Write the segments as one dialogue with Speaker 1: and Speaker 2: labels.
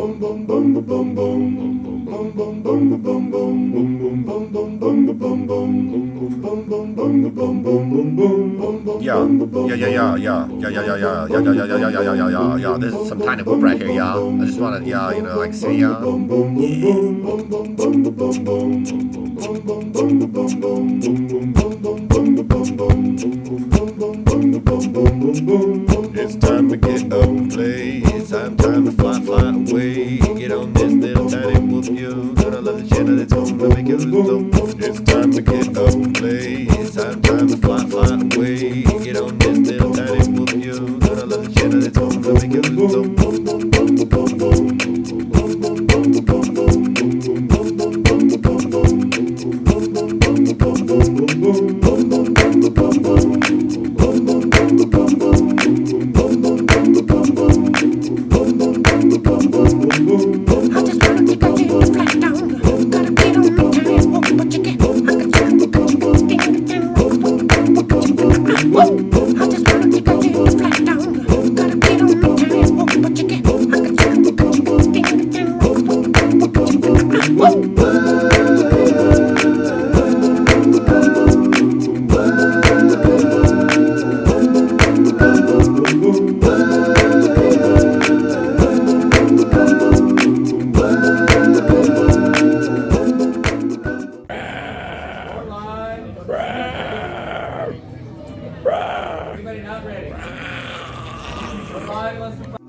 Speaker 1: Yeah. This is some tiny whoop right here, y'all. I just wanna, like say,
Speaker 2: It's time to get up and play. It's time to fly away. Get on this little tiny whoop, you gonna love the channel that's gonna make you so. It's time to get up and play. It's time to fly away. Get on this little tiny whoop, you gonna love the channel that's gonna make you
Speaker 3: Everybody not ready. Five less than five.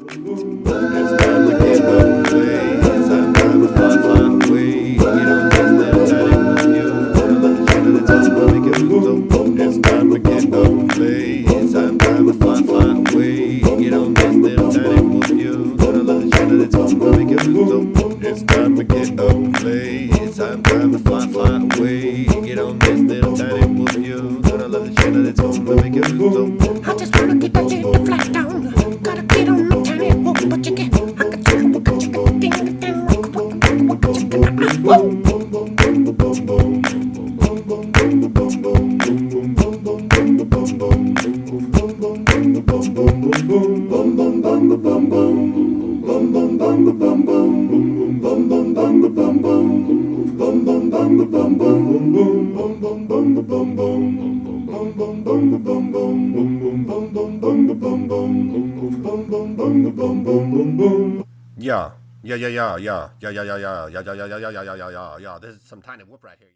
Speaker 2: It's time to get up and play. It's time to fly away. Get on this little tiny whoop, you gonna love the channel that's gonna make you so. It's time to get up and play. It's time to fly away. Get on this little tiny whoop, you gonna love the channel that's gonna make you so. It's time to get up and play. It's time to fly away. Get on this little tiny whoop, you gonna love the channel that's gonna make you so.
Speaker 4: I just wanna get that little flat down. Gotta get on the tiny whoop, but you get. I can tell you, ding, ding, whoa.
Speaker 1: yeah. This is some tiny whoop right here.